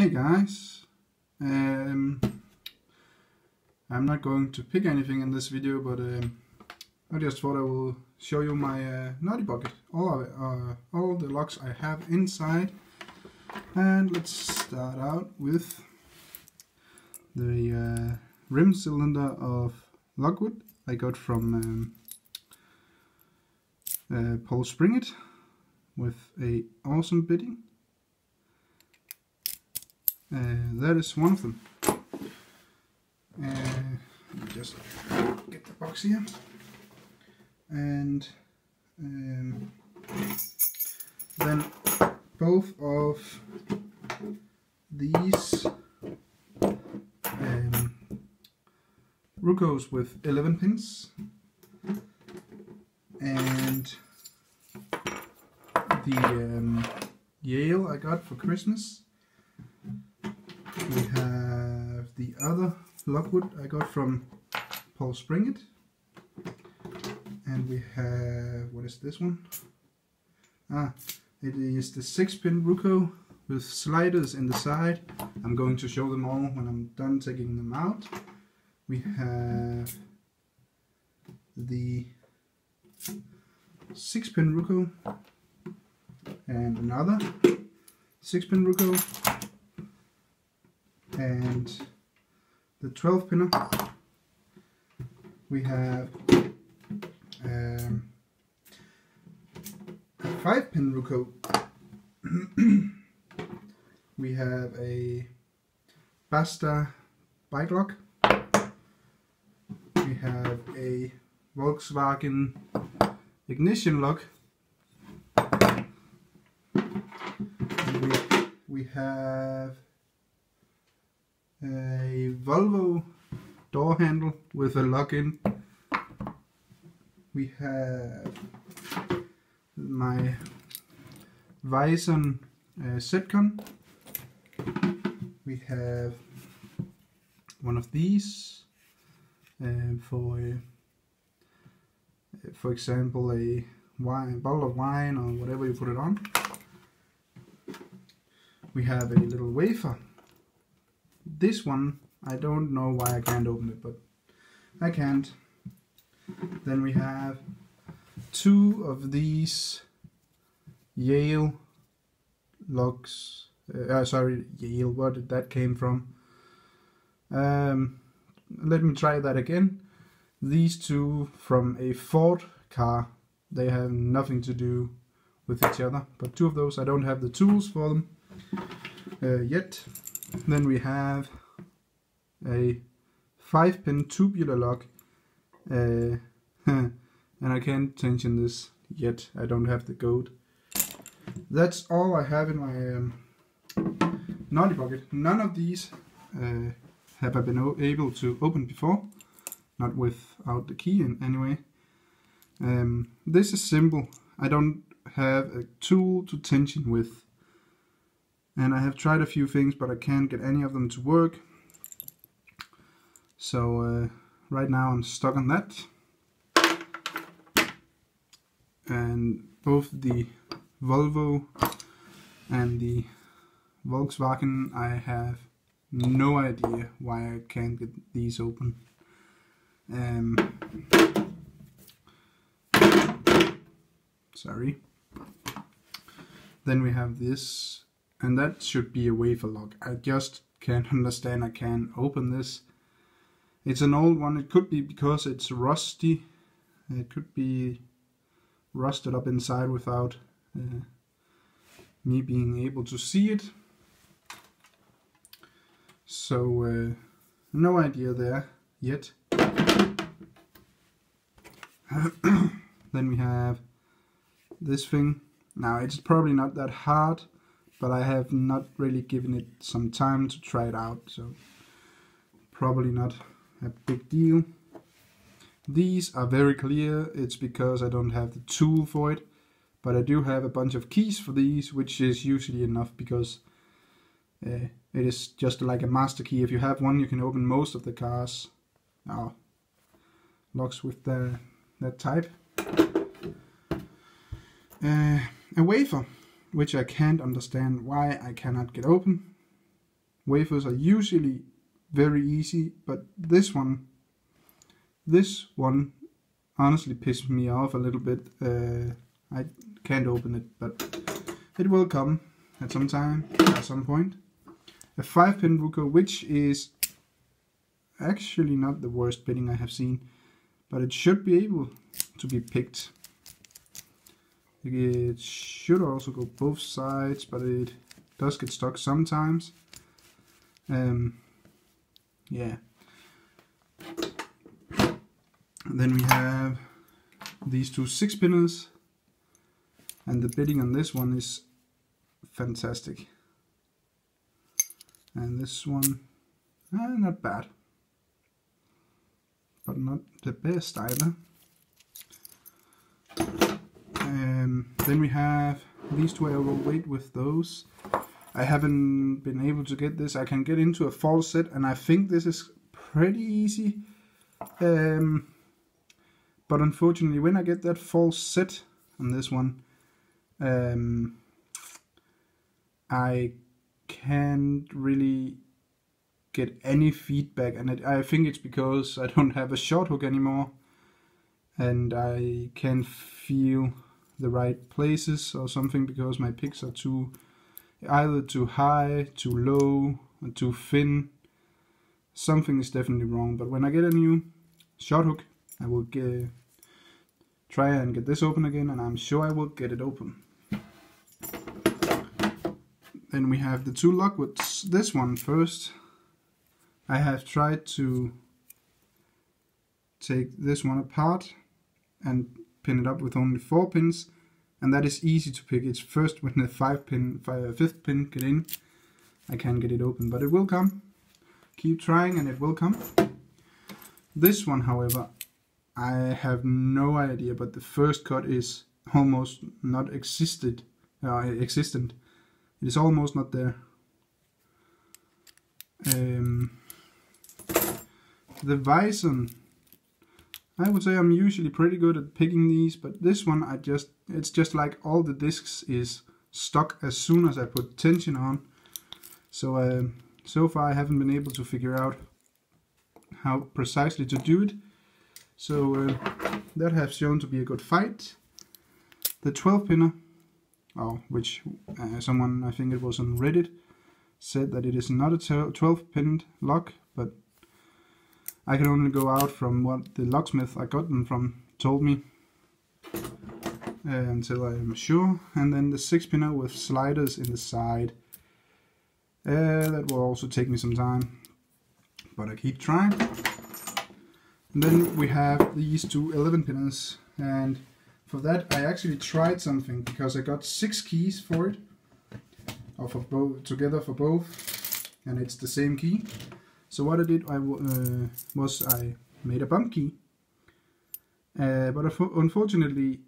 Hey guys, I'm not going to pick anything in this video, but I just thought I will show you my naughty bucket, all the locks I have inside. And let's start out with the rim cylinder of Lockwood I got from Paul Springett with a awesome bitting. That is one of them. Let me just get the box here. And then both of these Rucos with 11 pins, and the Yale I got for Christmas. We have the other Lockwood I got from Paul Springett, and we have, what is this one? It is the 6-pin Ruco with sliders in the side. I'm going to show them all when I'm done taking them out. We have the 6-pin Ruco and another 6-pin Ruco and the 12-pinner. We have a 5-pin Ruco. We have a Basta bike lock. We have a Volkswagen ignition lock. And we have a Volvo door handle with a lock-in. We have my Vison Setcon. We have one of these for example a bottle of wine or whatever you put it on. We have a little wafer. This one, I don't know why I can't open it, but I can't. Then we have two of these Yale locks. Sorry, Yale, where did that came from? Let me try that again. These two from a Ford car. They have nothing to do with each other, but two of those, I don't have the tools for them yet. Then we have a 5-pin tubular lock, and I can't tension this yet. I don't have the goat. That's all I have in my naughty bucket. None of these have I been able to open before, not without the key in anyway. This is simple. I don't have a tool to tension with. And I have tried a few things, but I can't get any of them to work. So right now I'm stuck on that. And both the Volvo and the Volkswagen, I have no idea why I can't get these open. Sorry. Then we have this. And that should be a wafer lock. I just can't understand I can't open this. It's an old one. It could be because it's rusty. It could be rusted up inside without me being able to see it. So no idea there yet. Then we have this thing. Now it's probably not that hard, but I have not really given it some time to try it out, so probably not a big deal. These are very clear. It's because I don't have the tool for it, but I do have a bunch of keys for these, which is usually enough because it is just like a master key. If you have one, you can open most of the cars. Locks with that type. A wafer, which I can't understand why I cannot get open. wafers are usually very easy, but this one honestly pissed me off a little bit. I can't open it, but it will come at some point. A 5-pin Ruko, which is actually not the worst pitting I have seen, but it should be able to be picked. It should also go both sides, but it does get stuck sometimes. Yeah. Then we have these two 6-pinners, and the bitting on this one is fantastic. And this one, not bad, but not the best either. Then we have these two. I will wait with those. I haven't been able to get this. I can get into a false set, and I think this is pretty easy. But unfortunately, when I get that false set on this one, I can't really get any feedback, and I think it's because I don't have a short hook anymore, and I can't feel the right places or something, because my picks are either too high, too low, or too thin. Something is definitely wrong. But when I get a new short hook, I will try and get this open again, and I'm sure I will get it open. Then we have the two Lockwoods. This one first. I have tried to take this one apart and pin it up with only 4 pins, and that is easy to pick. It's first when the 5th pin get in, I can get it open, but it will come. Keep trying and it will come. This one, however, I have no idea, but the first cut is almost not existent. It is almost not there. The Bison, I would say I'm usually pretty good at picking these, but this one it's just like all the discs is stuck as soon as I put tension on. So so far I haven't been able to figure out how precisely to do it. So that has shown to be a good fight. The 12-pinner, which someone, I think it was on Reddit, said that it is not a 12-pinned lock, but I can only go out from what the locksmith I got them from told me until I am sure. And then the 6-pinner with sliders in the side. That will also take me some time, but I keep trying. And then we have these two 11-pinners, and for that I actually tried something, because I got 6 keys for it, or for both together for both, and it's the same key. So what I did was I made a bump key, but unfortunately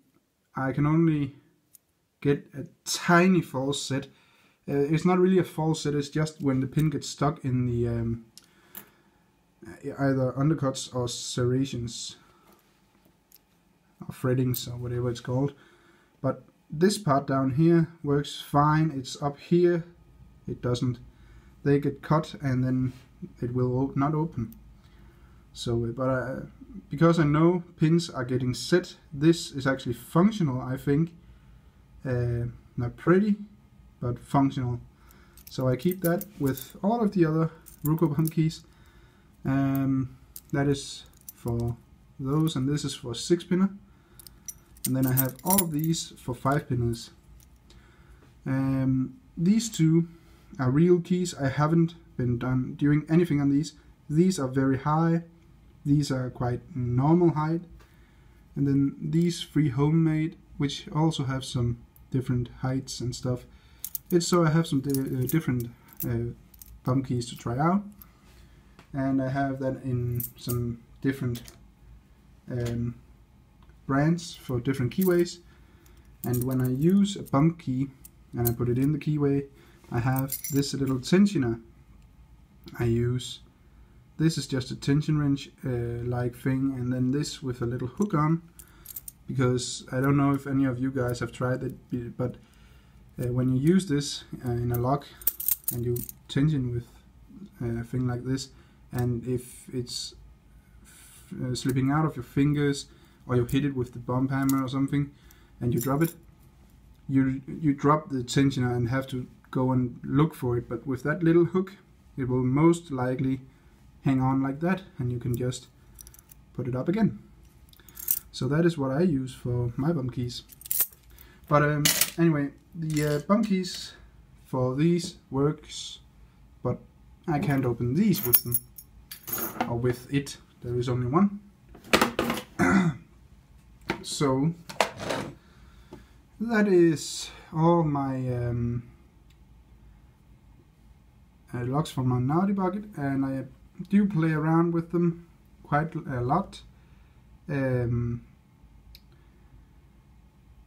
I can only get a tiny false set. It's not really a false set, it's just when the pin gets stuck in the either undercuts or serrations, or frettings, or whatever it's called. But this part down here works fine. It's up here, it doesn't. They get cut and then it will not open. So, but because I know pins are getting set, this is actually functional, I think. Not pretty, but functional. So I keep that with all of the other Ruko bump keys. That is for those, and this is for 6-pinner. And then I have all of these for 5-pinners. These two are real keys. I haven't been doing anything on these. These are very high. These are quite normal height. And then these 3 homemade, which also have some different heights and stuff. It's so I have some different bump keys to try out. And I have that in some different brands for different keyways. And when I use a bump key and I put it in the keyway, I have this little tensioner I use. This is just a tension wrench like thing, and then this with a little hook on, because I don't know if any of you guys have tried it, but when you use this in a lock and you tension with thing like this, and if it's slipping out of your fingers, or you hit it with the bump hammer or something, and you drop it, you drop the tensioner and have to go and look for it. But with that little hook, it will most likely hang on like that, and you can just put it up again. So that is what I use for my bump keys. But anyway, the bump keys for these works, but I can't open these with them, or with it. There is only one. So that is all my locks from my Naughty bucket, and I do play around with them quite a lot.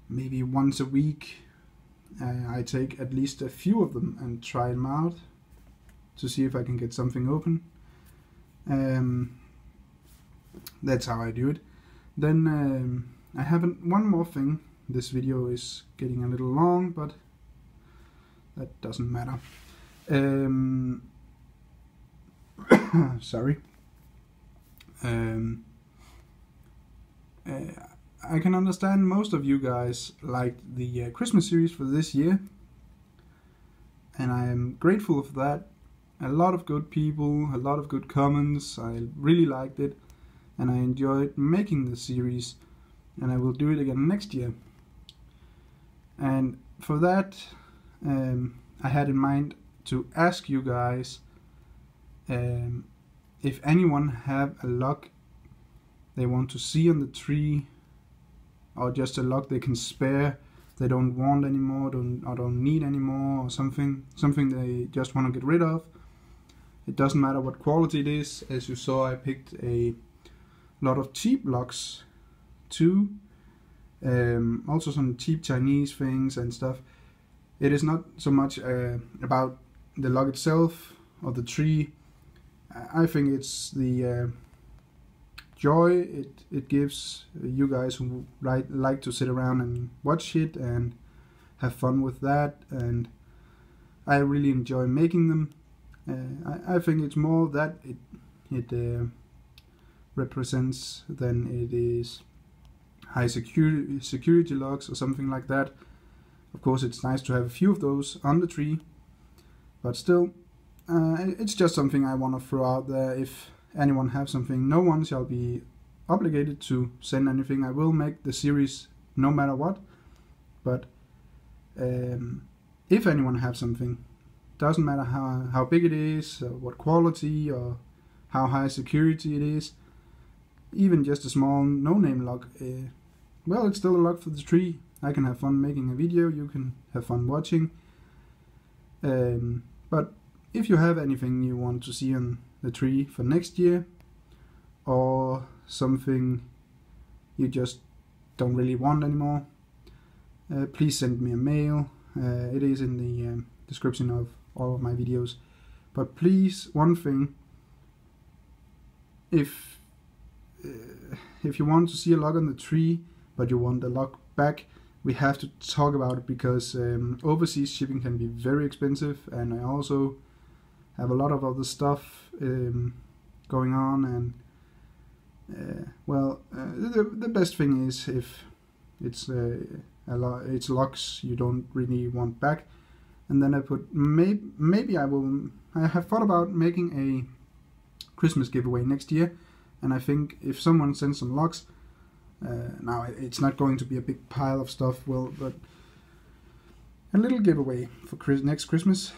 Maybe once a week I take at least a few of them and try them out to see if I can get something open. That's how I do it. Then I have one more thing. This video is getting a little long, but that doesn't matter. Sorry. I can understand most of you guys liked the Christmas series for this year, and I am grateful for that. A lot of good people, a lot of good comments. I really liked it, and I enjoyed making the series, and I will do it again next year. And for that, I had in mind to ask you guys if anyone have a lock they want to see on the tree, or just a lock they can spare, they don't want anymore, don't need anymore, or something they just want to get rid of. It doesn't matter what quality it is. As you saw, I picked a lot of cheap locks too, also some cheap Chinese things and stuff. It is not so much about the lock itself or the tree. I think it's the joy it gives you guys who like to sit around and watch it and have fun with that, and I really enjoy making them. I think it's more that it represents than it is high security locks or something like that. Of course, it's nice to have a few of those on the tree, but still, it's just something I want to throw out there. If anyone have something, no one shall be obligated to send anything. I will make the series no matter what, but if anyone have something, doesn't matter how big it is, or what quality, or how high security it is, even just a small no-name lock, well, it's still a lock for the tree. I can have fun making a video, you can have fun watching, but if you have anything you want to see on the tree for next year, or something you just don't really want anymore, please send me a mail. It is in the description of all of my videos. But please, one thing, if you want to see a lock on the tree but you want the lock back, we have to talk about it, because overseas shipping can be very expensive, and I also have a lot of other stuff going on, and well, the best thing is if it's it's locks you don't really want back. And then I put maybe I have thought about making a Christmas giveaway next year, and I think if someone sends some locks, now it's not going to be a big pile of stuff, but a little giveaway for next Christmas.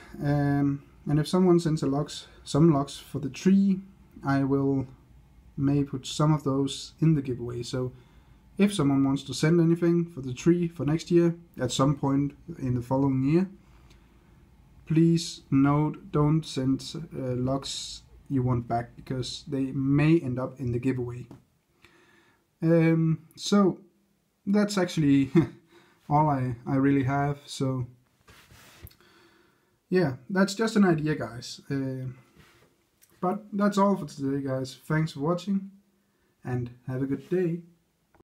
And if someone sends some locks for the tree, I may put some of those in the giveaway. So if someone wants to send anything for the tree for next year, at some point in the following year, please note, don't send locks you want back, because they may end up in the giveaway. So that's actually all I really have. So yeah, that's just an idea, guys. But that's all for today, guys. Thanks for watching, and have a good day.